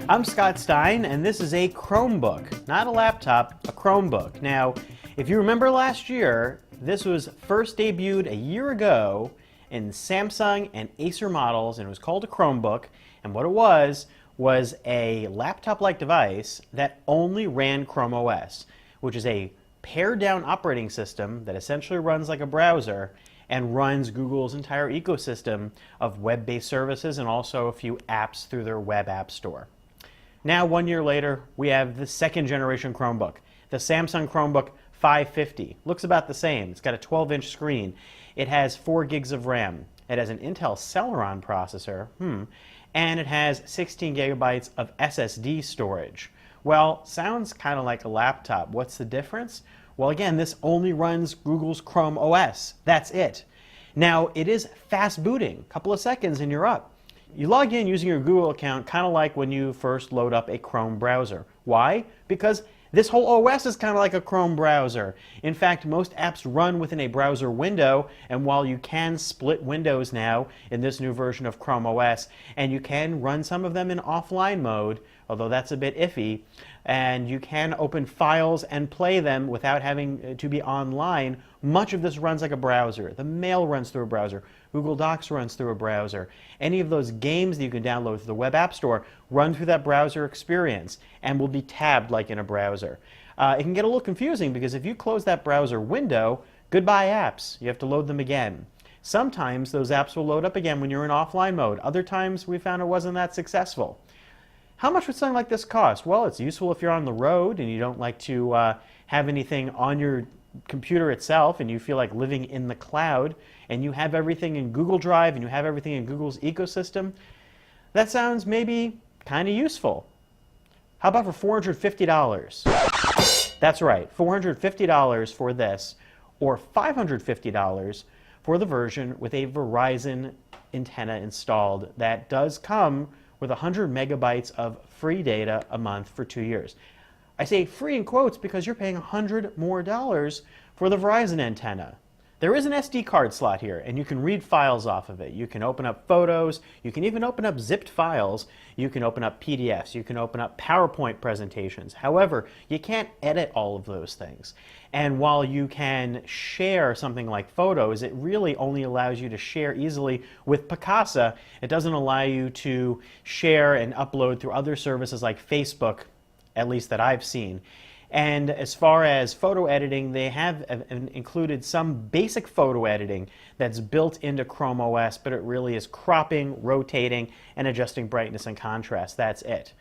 I'm Scott Stein, and this is a Chromebook. Not a laptop, a Chromebook. Now, if you remember last year, this was first debuted a year ago in Samsung and Acer models, and it was called a Chromebook. And what it was a laptop-like device that only ran Chrome OS, which is a pared-down operating system that essentially runs like a browser and runs Google's entire ecosystem of web-based services and also a few apps through their web app store. Now, 1 year later, we have the second generation Chromebook, the Samsung Chromebook 550. Looks about the same. It's got a 12-inch screen. It has 4 gigs of RAM. It has an Intel Celeron processor, and it has 16 gigabytes of SSD storage. Well, sounds kind of like a laptop. What's the difference? Well, again, this only runs Google's Chrome OS. That's it. Now, it is fast booting. A couple of seconds and you're up. You log in using your Google account, kind of like when you first load up a Chrome browser. Why? Because this whole OS is kind of like a Chrome browser. In fact, most apps run within a browser window, and while you can split windows now in this new version of Chrome OS, and you can run some of them in offline mode, although that's a bit iffy, and you can open files and play them without having to be online, much of this runs like a browser. The mail runs through a browser. Google Docs runs through a browser. Any of those games that you can download through the web app store run through that browser experience and will be tabbed like in a browser. It can get a little confusing because if you close that browser window, goodbye apps. You have to load them again. Sometimes those apps will load up again when you're in offline mode. Other times we found it wasn't that successful. How much would something like this cost? Well, it's useful if you're on the road and you don't like to have anything on your computer itself and you feel like living in the cloud and you have everything in Google Drive and you have everything in Google's ecosystem. That sounds maybe kind of useful. How about for $450? That's right, $450 for this, or $550 for the version with a Verizon antenna installed that does come with 100 megabytes of free data a month for 2 years. I say free in quotes because you're paying $100 more for the Verizon antenna. There is an SD card slot here, and you can read files off of it. You can open up photos, you can even open up zipped files, you can open up PDFs, you can open up PowerPoint presentations. However, you can't edit all of those things. And while you can share something like photos, it really only allows you to share easily with Picasa. It doesn't allow you to share and upload through other services like Facebook, at least that I've seen. And as far as photo editing, they have included some basic photo editing that's built into Chrome OS, but it really is cropping, rotating, and adjusting brightness and contrast. That's it.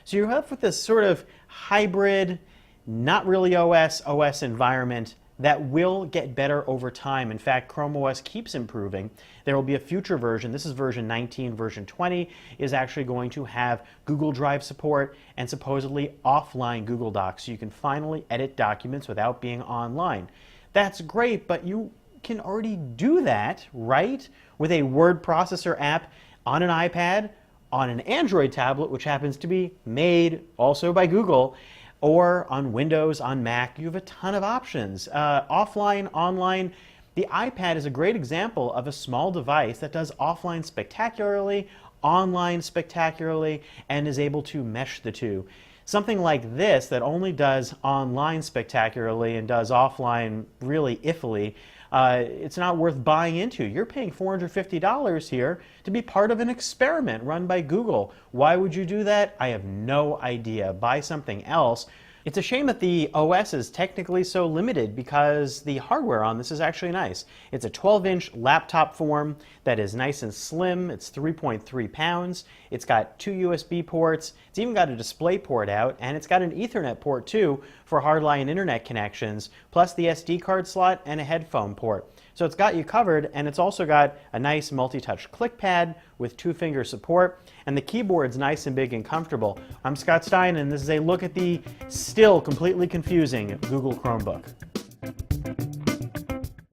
So you're left with this sort of hybrid, not really OS environment that will get better over time. In fact, Chrome OS keeps improving. There will be a future version. This is version 19. Version 20 is actually going to have Google Drive support and supposedly offline Google Docs, so you can finally edit documents without being online. That's great, but you can already do that, right? With a word processor app on an iPad, on an Android tablet, which happens to be made also by Google, or on Windows, on Mac. You have a ton of options. Offline, online. The iPad is a great example of a small device that does offline spectacularly, online spectacularly, and is able to mesh the two. Something like this that only does online spectacularly and does offline really iffily, it's not worth buying into. You're paying $450 here to be part of an experiment run by Google. Why would you do that? I have no idea. Buy something else. It's a shame that the OS is technically so limited because the hardware on this is actually nice. It's a 12-inch laptop form that is nice and slim. It's 3.3 pounds. It's got 2 USB ports. It's even got a display port out, and it's got an Ethernet port too for hardline internet connections, plus the SD card slot and a headphone port. So it's got you covered, and it's also got a nice multi-touch click pad with 2-finger support, and the keyboard's nice and big and comfortable. I'm Scott Stein, and this is a look at the still completely confusing Google Chromebook.